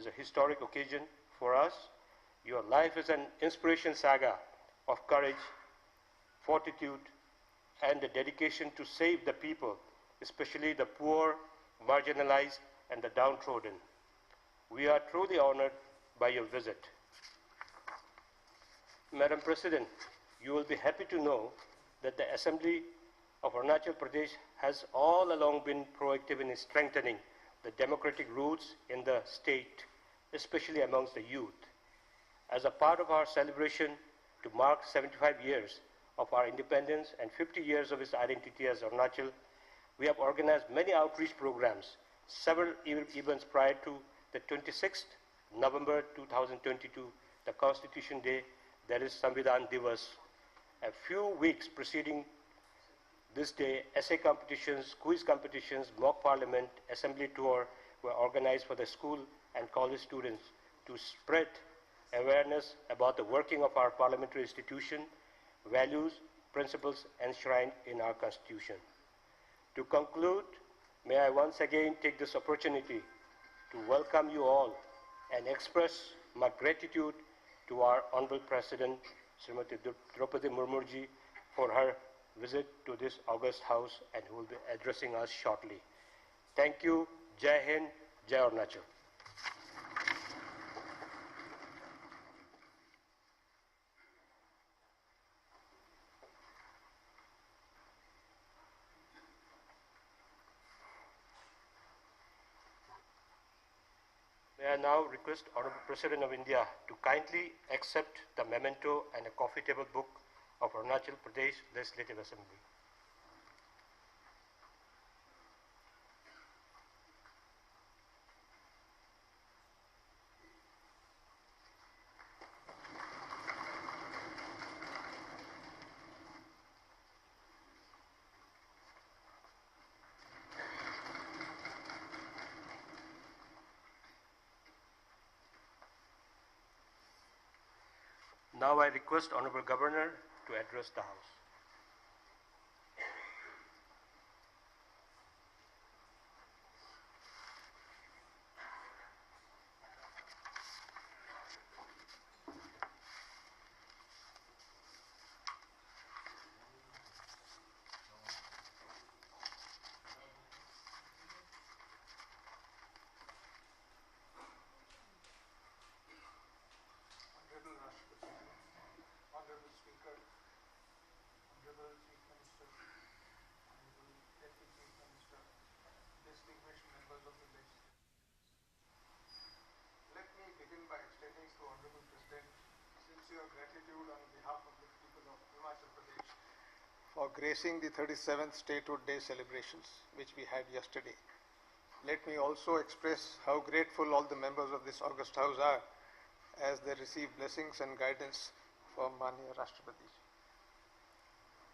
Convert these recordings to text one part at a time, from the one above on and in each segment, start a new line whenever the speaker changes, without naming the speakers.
is a historic occasion for us. Your life is an inspiration saga of courage, fortitude, and the dedication to save the people, especially the poor, marginalized, and the downtrodden. We are truly honored by your visit. Madam President, you will be happy to know that the Assembly of Arunachal Pradesh has all along been proactive in strengthening the democratic roots in the state, especially amongst the youth. As a part of our celebration to mark 75 years of our independence and 50 years of its identity as Arunachal, we have organized many outreach programs, several events prior to the 26th November 2022, the Constitution Day, that is Samvidhan Divas. A few weeks preceding this day, essay competitions, quiz competitions, mock parliament, assembly tour were organized for the school and college students to spread awareness about the working of our parliamentary institution, values, principles enshrined in our Constitution. To conclude, may I once again take this opportunity to welcome you all and express my gratitude to our Honorable President, Srimati Draupadi Murmu ji, for her visit to this august house and who will be addressing us shortly. Thank you. Jai Hind, Jai Arunachal. May I now request Honorable President of India to kindly accept the memento and a coffee table book of Arunachal Pradesh Legislative Assembly. Now I request Honorable Governor to address the House.
Honorable Speaker, Honorable Chief Minister, Honorable Deputy Chief Minister, distinguished members of the legislature. Let me begin by extending to Honorable President sincere gratitude on behalf of the people of Arunachal Pradesh for gracing the 37th Statehood Day celebrations, which we had yesterday. Let me also express how grateful all the members of this august house are as they receive blessings and guidance from Manya Rashtrapati.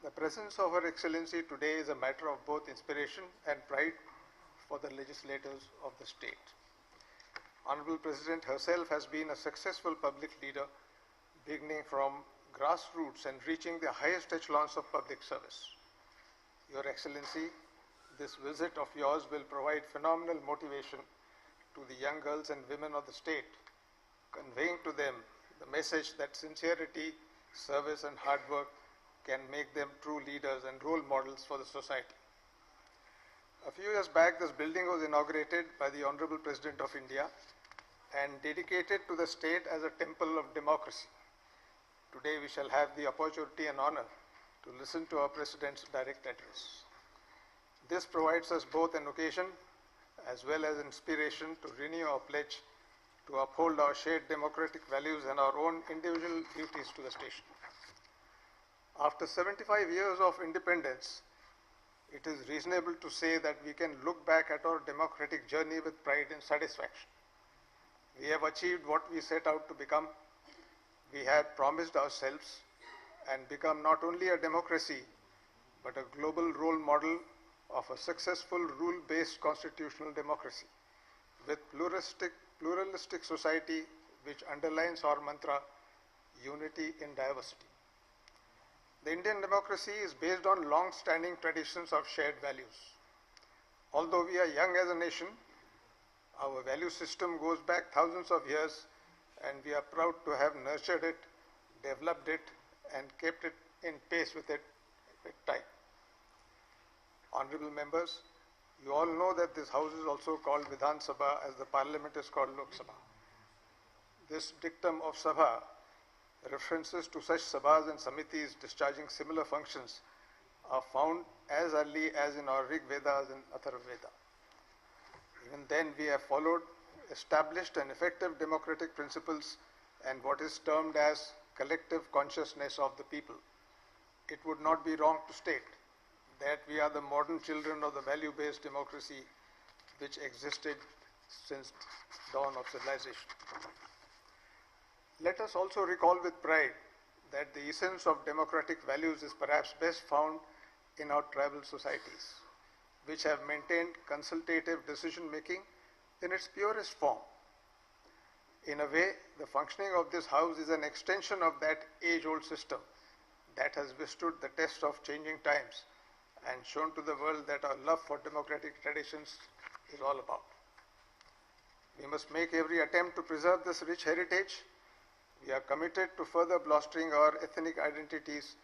The presence of Her Excellency today is a matter of both inspiration and pride for the legislators of the state. Honorable President herself has been a successful public leader, beginning from grassroots and reaching the highest echelons of public service. Your Excellency, this visit of yours will provide phenomenal motivation to the young girls and women of the state, conveying to them the message that sincerity, service, and hard work can make them true leaders and role models for the society. A few years back, this building was inaugurated by the Honorable President of India and dedicated to the state as a temple of democracy. Today, we shall have the opportunity and honor to listen to our President's direct address. This provides us both an occasion as well as inspiration to renew our pledge to uphold our shared democratic values and our own individual duties to the station. After 75 years of independence, it is reasonable to say that we can look back at our democratic journey with pride and satisfaction. We have achieved what we set out to become. We had promised ourselves and become not only a democracy, but a global role model of a successful rule-based constitutional democracy with pluralistic society which underlines our mantra, unity in diversity. The Indian democracy is based on long-standing traditions of shared values. Although we are young as a nation, Our value system goes back thousands of years, and we are proud to have nurtured it, developed it, and kept it in pace with time. Honorable members, you all know that this house is also called Vidhan Sabha, as the parliament is called Lok Sabha. This dictum of Sabha references to such Sabhas and Samitis discharging similar functions are found as early as in our Rig Vedas and Atharva Veda. Even then, we have followed established and effective democratic principles and what is termed as collective consciousness of the people. It would not be wrong to state that we are the modern children of the value-based democracy which existed since dawn of civilization. Let us also recall with pride that the essence of democratic values is perhaps best found in our tribal societies, which have maintained consultative decision-making in its purest form. In a way, the functioning of this house is an extension of that age-old system that has withstood the test of changing times and shown to the world that our love for democratic traditions is all about. We must make every attempt to preserve this rich heritage. We are committed to further bolstering our ethnic identities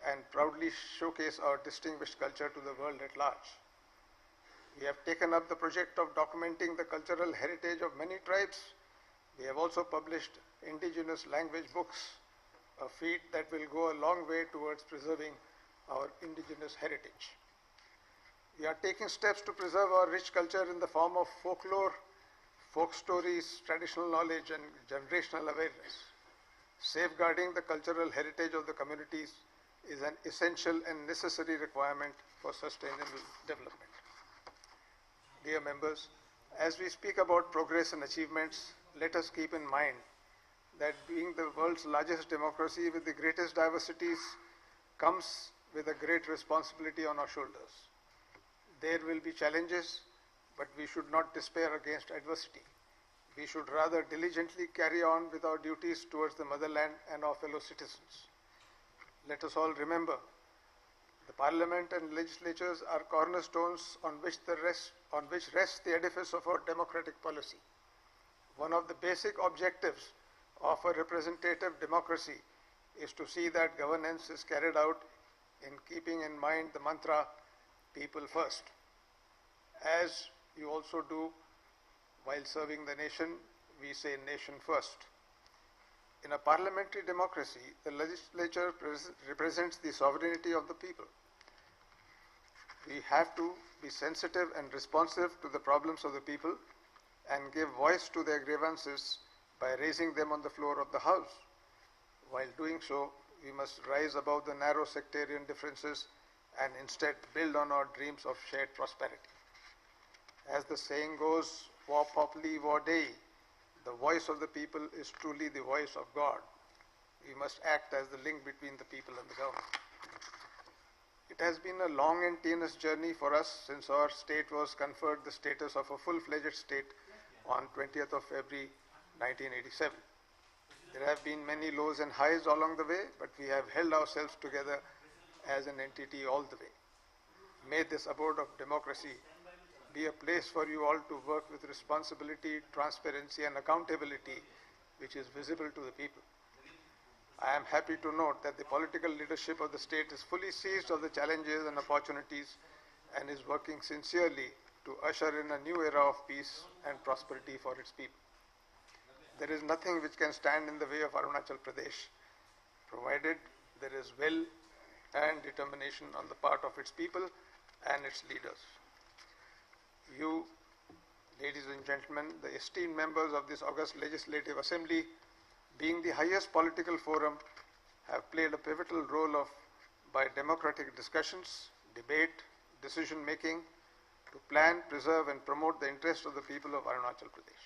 and proudly showcase our distinguished culture to the world at large. We have taken up the project of documenting the cultural heritage of many tribes. We have also published indigenous language books, a feat that will go a long way towards preserving our indigenous heritage. We are taking steps to preserve our rich culture in the form of folklore, folk stories, traditional knowledge, and generational awareness. Safeguarding the cultural heritage of the communities is an essential and necessary requirement for sustainable development. Dear members, as we speak about progress and achievements, let us keep in mind that being the world's largest democracy with the greatest diversities comes with a great responsibility on our shoulders. There will be challenges, but we should not despair against adversity. We should rather diligently carry on with our duties towards the motherland and our fellow citizens. Let us all remember, the parliament and legislatures are cornerstones on which rests the edifice of our democratic policy. One of the basic objectives of a representative democracy is to see that governance is carried out in keeping in mind the mantra, people first. As you also do while serving the nation, we say nation first. In a parliamentary democracy, the legislature represents the sovereignty of the people. We have to be sensitive and responsive to the problems of the people and give voice to their grievances by raising them on the floor of the House. While doing so, we must rise above the narrow sectarian differences and instead build on our dreams of shared prosperity. As the saying goes, Vor populi, vor Dei, the voice of the people is truly the voice of God. We must act as the link between the people and the government. It has been a long and tedious journey for us since our state was conferred the status of a full-fledged state on 20th of February 1987. There have been many lows and highs along the way, but we have held ourselves together as an entity all the way. May this abode of democracy be a place for you all to work with responsibility, transparency, and accountability, which is visible to the people. I am happy to note that the political leadership of the state is fully seized of the challenges and opportunities and is working sincerely to usher in a new era of peace and prosperity for its people. There is nothing which can stand in the way of Arunachal Pradesh, provided there is will and determination on the part of its people and its leaders. You, ladies and gentlemen, the esteemed members of this august Legislative Assembly, being the highest political forum, have played a pivotal role by democratic discussions, debate, decision-making, to plan, preserve, and promote the interests of the people of Arunachal Pradesh.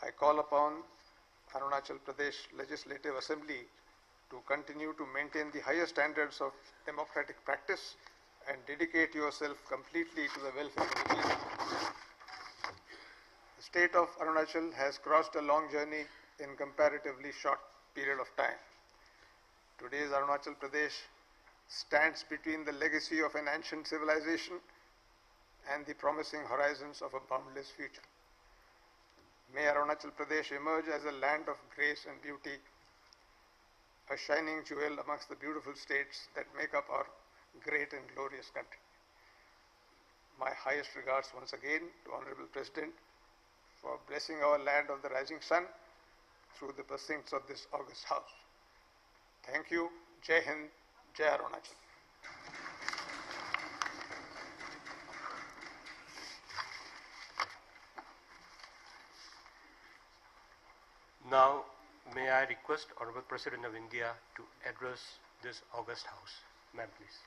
I call upon Arunachal Pradesh Legislative Assembly to continue to maintain the highest standards of democratic practice and dedicate yourself completely to the welfare of the people. The state of Arunachal has crossed a long journey in comparatively short period of time. Today's Arunachal Pradesh stands between the legacy of an ancient civilization and the promising horizons of a boundless future. May Arunachal Pradesh emerge as a land of grace and beauty, a shining jewel amongst the beautiful states that make up our great and glorious country. My highest regards once again to Honorable President for blessing our land of the rising sun through the precincts of this august house. Thank you. Jai Hind, Jai Arunachal.
Now, may I request Honorable President of India to address this august house. Ma'am, please.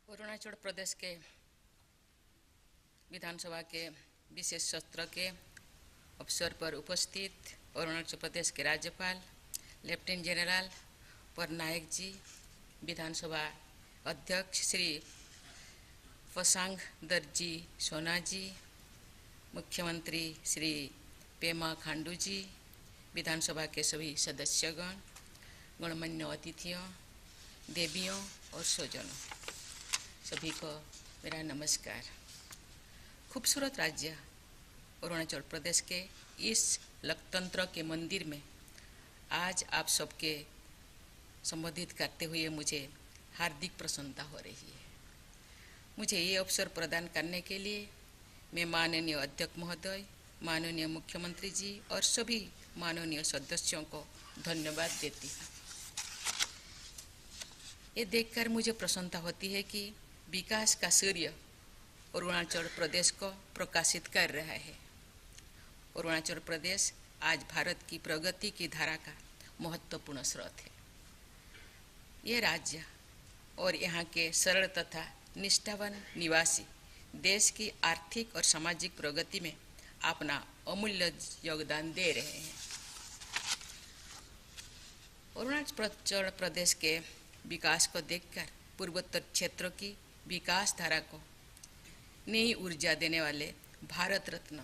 Arunachal Pradesh के विधानसभा के विशेष सत्र के अवसर पर उपस्थित अरुणाचल प्रदेश के राज्यपाल lieutenant general Patnaik ji, विधानसभा अध्यक्ष श्री फसांग दर्जी सोना जी, मुख्यमंत्री श्री पेमा खांडू जी, विधानसभा के सभी सदस्यगण, गणमान्य अतिथियों, देवियों और स्वजनों, सभी को मेरा नमस्कार। खूबसूरत राज्य अरुणाचल प्रदेश के इस लोकतंत्र के मंदिर में आज आप सबके संबोधित करते हुए मुझे हार्दिक प्रसन्नता हो रही है। मुझे ये अवसर प्रदान करने के लिए मैं माननीय अध्यक्ष महोदय, माननीय मुख्यमंत्री जी और सभी माननीय सदस्यों को धन्यवाद देती हूँ। ये देखकर मुझे प्रसन्नता होती है कि विकास का सूर्य अरुणाचल प्रदेश को प्रकाशित कर रहा है। अरुणाचल प्रदेश आज भारत की प्रगति की धारा का महत्वपूर्ण स्रोत है। ये राज्य और यहाँ के सरल तथा निष्ठावान निवासी देश की आर्थिक और सामाजिक प्रगति में अपना अमूल्य योगदान दे रहे हैं। अरुणाचल प्रदेश के विकास को देखकर पूर्वोत्तर क्षेत्रों की विकास धारा को नई ऊर्जा देने वाले भारत रत्न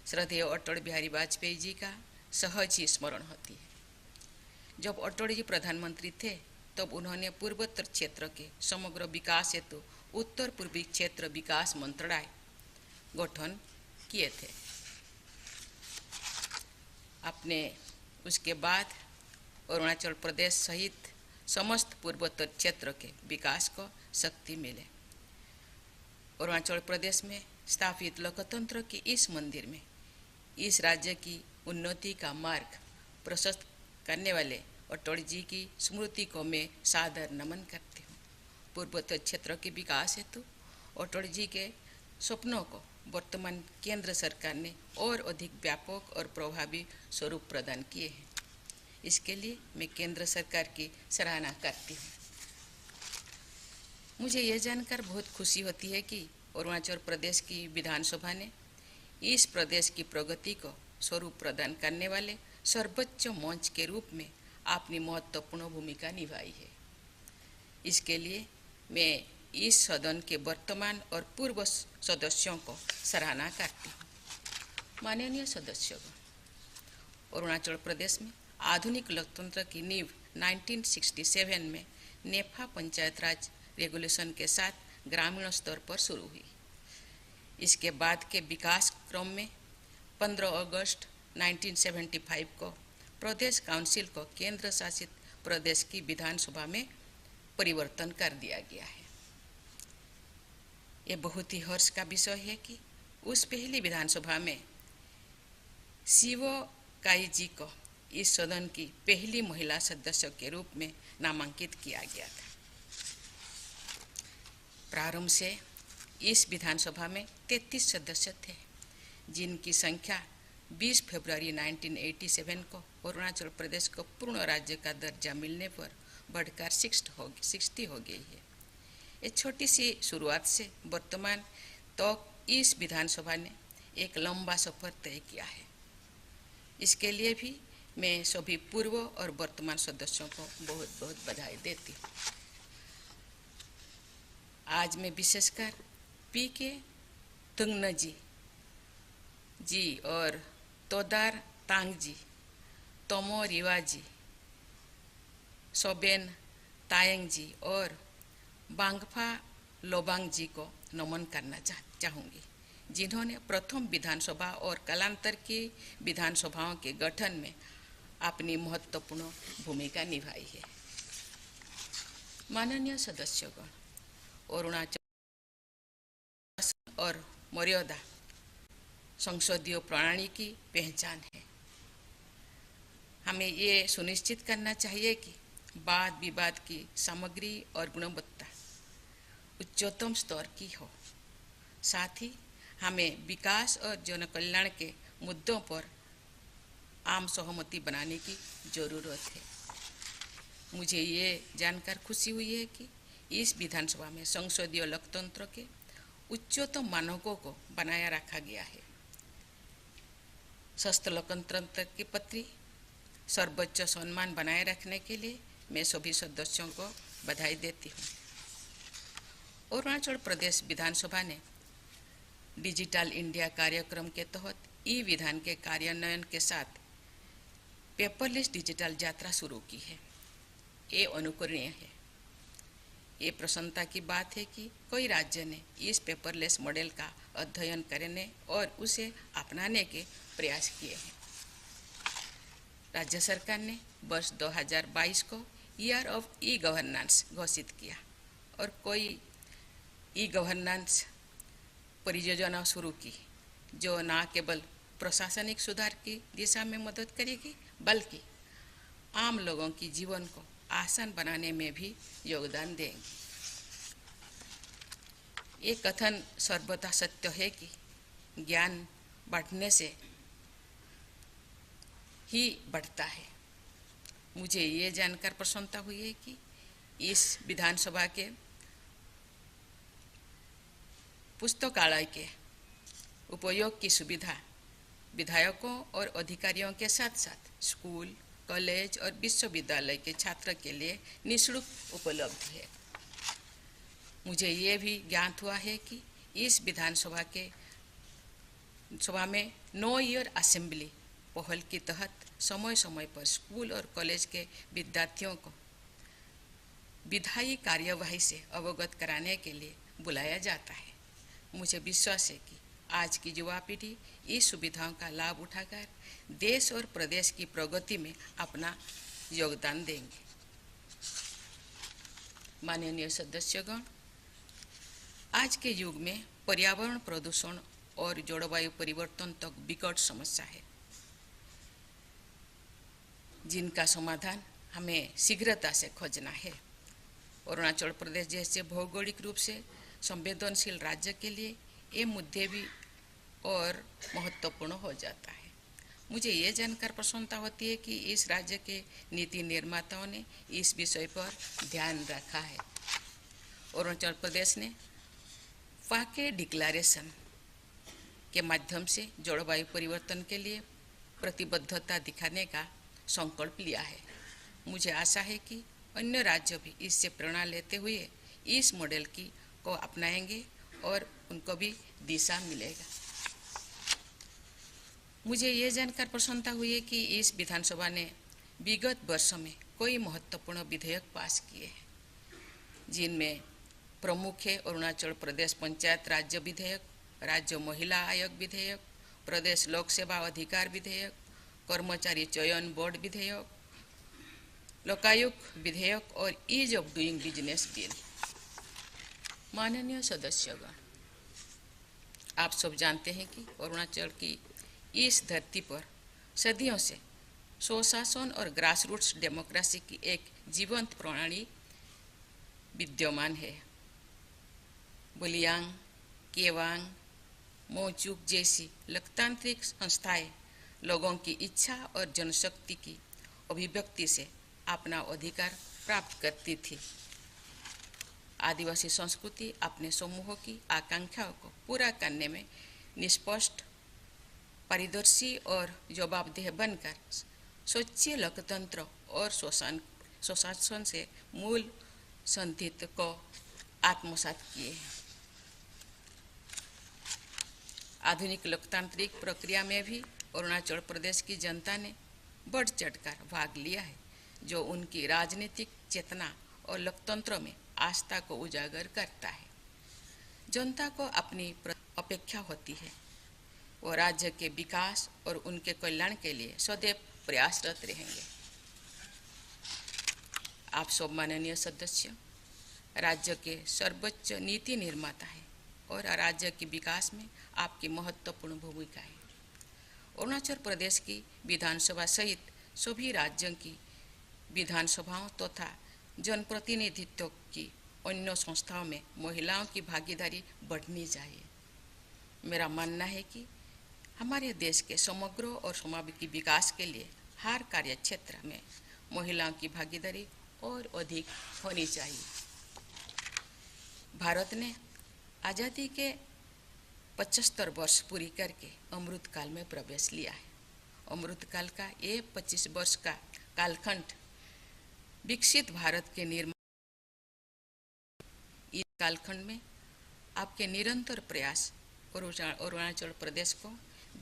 श्रद्धेय अटल बिहारी वाजपेयी जी का सहज ही स्मरण होती है। जब अटल जी प्रधानमंत्री थे तब उन्होंने पूर्वोत्तर क्षेत्र के समग्र विकास हेतु उत्तर पूर्वी क्षेत्र विकास मंत्रालय गठन किए थे। अपने उसके बाद अरुणाचल प्रदेश सहित समस्त पूर्वोत्तर क्षेत्र के विकास को शक्ति मिले। अरुणाचल प्रदेश में स्थापित लोकतंत्र के इस मंदिर में इस राज्य की उन्नति का मार्ग प्रशस्त करने वाले अटल जी की स्मृति को मैं सादर नमन करती हूँ। पूर्वोत्तर क्षेत्र के विकास हेतु अटल जी के सपनों को वर्तमान केंद्र सरकार ने और अधिक व्यापक और प्रभावी स्वरूप प्रदान किए हैं। इसके लिए मैं केंद्र सरकार की सराहना करती हूँ। मुझे यह जानकर बहुत खुशी होती है कि अरुणाचल प्रदेश की विधानसभा ने इस प्रदेश की प्रगति को स्वरूप प्रदान करने वाले सर्वोच्च मंच के रूप में अपनी महत्वपूर्ण भूमिका निभाई है। इसके लिए मैं इस सदन के वर्तमान और पूर्व सदस्यों को सराहना करती हूँ। माननीय सदस्यों, अरुणाचल प्रदेश में आधुनिक लोकतंत्र की नींव 1967 में नेफा पंचायत राज रेगुलेशन के साथ ग्रामीण स्तर पर शुरू हुई। इसके बाद के विकास क्रम में 15 अगस्त 1975 को प्रदेश काउंसिल को केंद्र शासित प्रदेश की विधानसभा में परिवर्तन कर दिया गया है। ये बहुत ही हर्ष का विषय है कि उस पहली विधानसभा में शिवो काई जी को इस सदन की पहली महिला सदस्य के रूप में नामांकित किया गया था। प्रारंभ से इस विधानसभा में 33 सदस्य थे, जिनकी संख्या 20 फरवरी 1987 को अरुणाचल प्रदेश को पूर्ण राज्य का दर्जा मिलने पर बढ़कर 60 हो गई है। इस छोटी सी शुरुआत से वर्तमान तक इस विधानसभा ने एक लंबा सफर तय किया है। इसके लिए भी मैं सभी पूर्व और वर्तमान सदस्यों को बहुत बहुत बधाई देती हूँ। आज मैं विशेषकर पी के तुंगन जी जी और तोदार तांग जी, तोमो रिवा जी, सोबेन तायंग जी और बांगफा लोबांग जी को नमन करना चाहूँगी, जिन्होंने प्रथम विधानसभा और कालांतर की विधानसभाओं के गठन में अपनी महत्वपूर्ण भूमिका निभाई है। माननीय सदस्यगण, अरुणाचल और मर्यादा संसदीय प्रणाली की पहचान है। हमें ये सुनिश्चित करना चाहिए कि वाद विवाद की सामग्री और गुणवत्ता उच्चतम स्तर की हो। साथ ही हमें विकास और जन कल्याण के मुद्दों पर आम सहमति बनाने की जरूरत है। मुझे ये जानकर खुशी हुई है कि इस विधानसभा में संसदीय लोकतंत्र के उच्चतम मानकों को बनाया रखा गया है। स्वस्थ लोकतंत्र के प्रति सर्वोच्च सम्मान बनाए रखने के लिए मैं सभी सदस्यों को बधाई देती हूँ। अरुणाचल प्रदेश विधानसभा ने डिजिटल इंडिया कार्यक्रम के तहत ई विधान के कार्यान्वयन के साथ पेपरलेस डिजिटल यात्रा शुरू की है। ये अनुकरणीय है। ये प्रसन्नता की बात है कि कई राज्य ने इस पेपरलेस मॉडल का अध्ययन करने और उसे अपनाने के प्रयास किए हैं। राज्य सरकार ने वर्ष 2022 को ईयर ऑफ ई गवर्नेंस घोषित किया और कई ई गवर्नेंस परियोजना शुरू की, जो न केवल प्रशासनिक सुधार की दिशा में मदद करेगी, बल्कि आम लोगों की जीवन को आसान बनाने में भी योगदान देंगी। ये कथन सर्वथा सत्य है कि ज्ञान बढ़ने से ही बढ़ता है। मुझे ये जानकर प्रसन्नता हुई है कि इस विधानसभा के पुस्तकालय के उपयोग की सुविधा विधायकों और अधिकारियों के साथ साथ स्कूल, कॉलेज और विश्वविद्यालय के छात्र के लिए निःशुल्क उपलब्ध है। मुझे ये भी ज्ञात हुआ है कि इस विधानसभा में नो ईयर असेंबली पहल के तहत समय समय पर स्कूल और कॉलेज के विद्यार्थियों को विधायी कार्यवाही से अवगत कराने के लिए बुलाया जाता है। मुझे विश्वास है कि आज की युवा पीढ़ी इस सुविधाओं का लाभ उठाकर देश और प्रदेश की प्रगति में अपना योगदान देंगे। माननीय सदस्यगण, आज के युग में पर्यावरण प्रदूषण और जलवायु परिवर्तन तक विकट समस्या है, जिनका समाधान हमें शीघ्रता से खोजना है। अरुणाचल प्रदेश जैसे भौगोलिक रूप से संवेदनशील राज्य के लिए ये मुद्दे भी और महत्वपूर्ण हो जाता है। मुझे ये जानकर प्रसन्नता होती है कि इस राज्य के नीति निर्माताओं ने इस विषय पर ध्यान रखा है। अरुणाचल प्रदेश ने पाके डिक्लेरेशन के माध्यम से जलवायु परिवर्तन के लिए प्रतिबद्धता दिखाने का संकल्प लिया है। मुझे आशा है कि अन्य राज्य भी इससे प्रेरणा लेते हुए इस मॉडल को अपनाएंगे और उनको भी दिशा मिलेगा। मुझे ये जानकर प्रसन्नता हुई है कि इस विधानसभा ने विगत वर्षों में कई महत्वपूर्ण विधेयक पास किए हैं, जिनमें प्रमुख है अरुणाचल प्रदेश पंचायत राज्य विधेयक, राज्य महिला आयोग विधेयक, प्रदेश लोक सेवा अधिकार विधेयक, कर्मचारी चयन बोर्ड विधेयक, लोकायुक्त विधेयक और ease of doing business bill. माननीय सदस्यगण, आप सब जानते हैं कि अरुणाचल की इस धरती पर सदियों से स्वशासन और ग्रासरूट्स डेमोक्रेसी की एक जीवंत प्रणाली विद्यमान है। बुलियांग, केवांग, मोचुक जैसी लोकतांत्रिक संस्थाएं लोगों की इच्छा और जनशक्ति की अभिव्यक्ति से अपना अधिकार प्राप्त करती थी। आदिवासी संस्कृति अपने समूहों की आकांक्षाओं को पूरा करने में निष्पक्ष, पारदर्शी और जवाबदेह बनकर स्वच्छ लोकतंत्र और स्वशासन से मूल सिद्धांतों को आत्मसात किए हैं। आधुनिक लोकतांत्रिक प्रक्रिया में भी अरुणाचल प्रदेश की जनता ने बढ़ चढ़कर भाग लिया है, जो उनकी राजनीतिक चेतना और लोकतंत्र में आस्था को उजागर करता है। जनता को अपनी अपेक्षा होती है, वो राज्य के विकास और उनके कल्याण के लिए सदैव प्रयासरत रहेंगे। आप सब माननीय सदस्य राज्य के सर्वोच्च नीति निर्माता है और राज्य के विकास में आपकी महत्वपूर्ण भूमिका है। अरुणाचल प्रदेश की विधानसभा सहित सभी राज्यों की विधानसभाओं तथा जनप्रतिनिधित्व की अन्य संस्थाओं में महिलाओं की भागीदारी बढ़नी चाहिए। मेरा मानना है कि हमारे देश के समग्र और समावेशी विकास के लिए हर कार्य क्षेत्र में महिलाओं की भागीदारी और अधिक होनी चाहिए। भारत ने आज़ादी के 75 वर्ष पूरी करके अमृतकाल में प्रवेश लिया है। अमृतकाल का ये 25 वर्ष का कालखंड विकसित भारत के निर्माण, इस कालखंड में आपके निरंतर प्रयास अरुणाचल प्रदेश को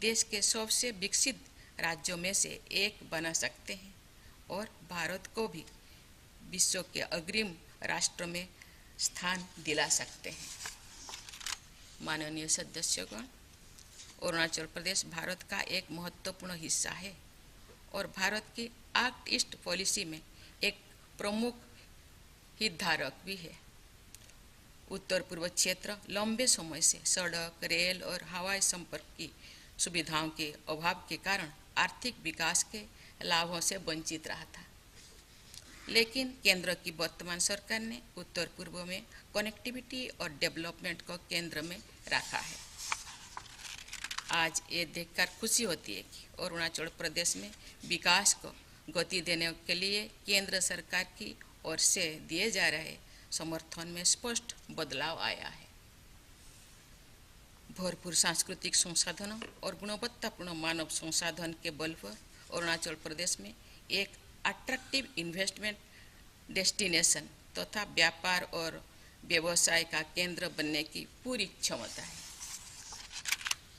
देश के सबसे विकसित राज्यों में से एक बना सकते हैं और भारत को भी विश्व के अग्रिम राष्ट्र में स्थान दिला सकते हैं। माननीय सदस्यगण, अरुणाचल प्रदेश भारत का एक महत्वपूर्ण हिस्सा है और भारत की एक्ट ईस्ट पॉलिसी में एक प्रमुख हितधारक भी है। उत्तर पूर्व क्षेत्र लंबे समय से सड़क, रेल और हवाई संपर्क की सुविधाओं के अभाव के कारण आर्थिक विकास के लाभों से वंचित रहा था, लेकिन केंद्र की वर्तमान सरकार ने उत्तर पूर्व में कनेक्टिविटी और डेवलपमेंट को केंद्र में रखा है। आज ये देखकर खुशी होती है कि अरुणाचल प्रदेश में विकास को गति देने के लिए केंद्र सरकार की ओर से दिए जा रहे समर्थन में स्पष्ट बदलाव आया है। भरपूर सांस्कृतिक संसाधनों और गुणवत्तापूर्ण मानव संसाधन के बल पर अरुणाचल प्रदेश में एक अट्रैक्टिव इन्वेस्टमेंट डेस्टिनेशन तथा व्यापार और व्यवसाय का केंद्र बनने की पूरी क्षमता है।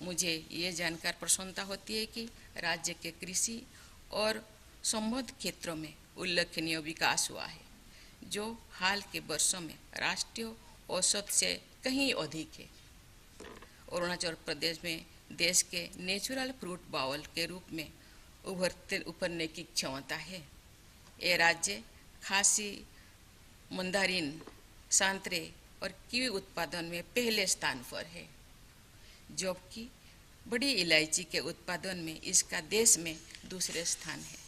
मुझे ये जानकर प्रसन्नता होती है कि राज्य के कृषि और संबद्ध क्षेत्रों में उल्लेखनीय विकास हुआ है, जो हाल के वर्षों में राष्ट्रीय औसत से कहीं अधिक है। अरुणाचल प्रदेश में देश के नेचुरल फ्रूट बाउल के रूप में उभरने की क्षमता है। ये राज्य खासी, मंदारिन, संतरे और कीवी उत्पादन में पहले स्थान पर है, जबकि बड़ी इलायची के उत्पादन में इसका देश में दूसरे स्थान है।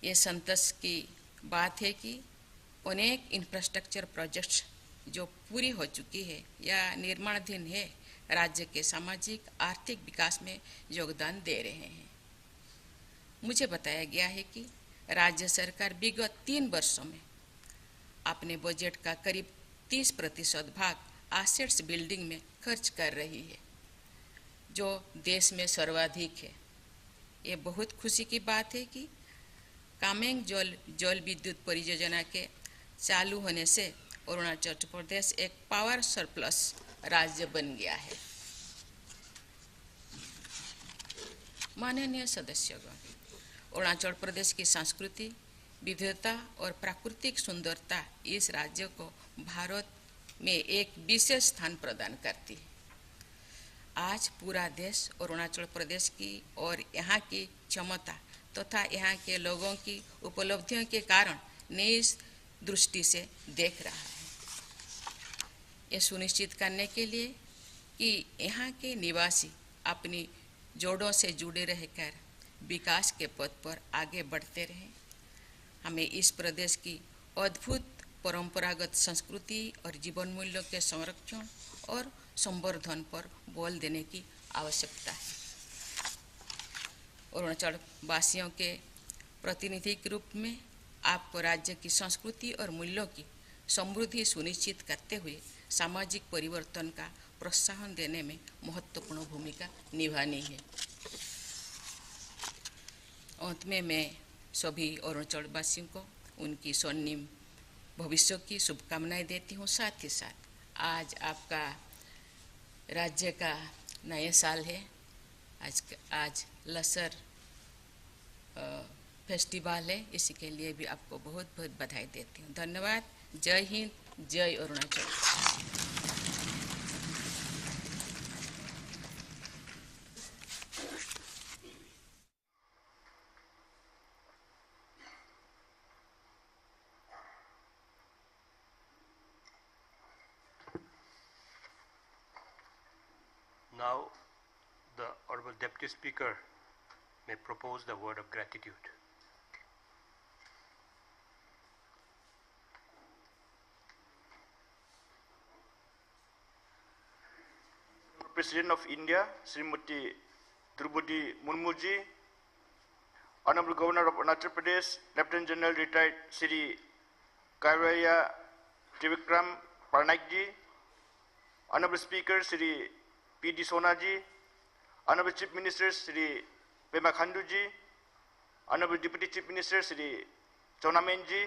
ये संतोष की बात है कि अनेक इंफ्रास्ट्रक्चर प्रोजेक्ट्स जो पूरी हो चुकी है या निर्माणाधीन है, राज्य के सामाजिक आर्थिक विकास में योगदान दे रहे हैं। मुझे बताया गया है कि राज्य सरकार विगत 3 वर्षों में अपने बजट का करीब 30% भाग एसेट्स बिल्डिंग में खर्च कर रही है, जो देश में सर्वाधिक है। ये बहुत खुशी की बात है कि कामेंग जल विद्युत परियोजना के चालू होने से अरुणाचल प्रदेश एक पावर सरप्लस राज्य बन गया है। माननीय सदस्यगण, अरुणाचल प्रदेश की संस्कृति, विविधता और प्राकृतिक सुंदरता इस राज्य को भारत में एक विशेष स्थान प्रदान करती है। आज पूरा देश अरुणाचल प्रदेश की और यहाँ की क्षमता तथा यहाँ के लोगों की उपलब्धियों के कारण नई दृष्टि से देख रहा है। ये सुनिश्चित करने के लिए कि यहाँ के निवासी अपनी जोड़ों से जुड़े रहकर विकास के पथ पर आगे बढ़ते रहें, हमें इस प्रदेश की अद्भुत परंपरागत संस्कृति और जीवन मूल्यों के संरक्षण और संवर्धन पर बल देने की आवश्यकता है। अरुणाचल वासियों के प्रतिनिधि के रूप में आपको राज्य की संस्कृति और मूल्यों की समृद्धि सुनिश्चित करते हुए सामाजिक परिवर्तन का प्रोत्साहन देने में महत्वपूर्ण भूमिका निभानी है। अंत में मैं सभी अरुणाचल वासियों को उनकी स्वर्णिम भविष्य की शुभकामनाएं देती हूँ। साथ ही साथ आज आपका राज्य का नया साल है। आज लसर फेस्टिवल है, इसी के लिए भी आपको बहुत बहुत बधाई देती हूँ। धन्यवाद। जय हिंद, जय Arunachal.
Now, the Honorable Deputy Speaker may propose the word of gratitude.
President of India, Srimati Draupadi Murmu ji, Honorable Governor of Arunachal Pradesh, Lieutenant General Retired Sri Kairaya Trivikram Parnaik ji, Honorable Speaker Sri P.D. Sona ji, Honorable Chief Minister Sri Pema Khandu ji, Honorable Deputy Chief Minister Sri Chonamen ji,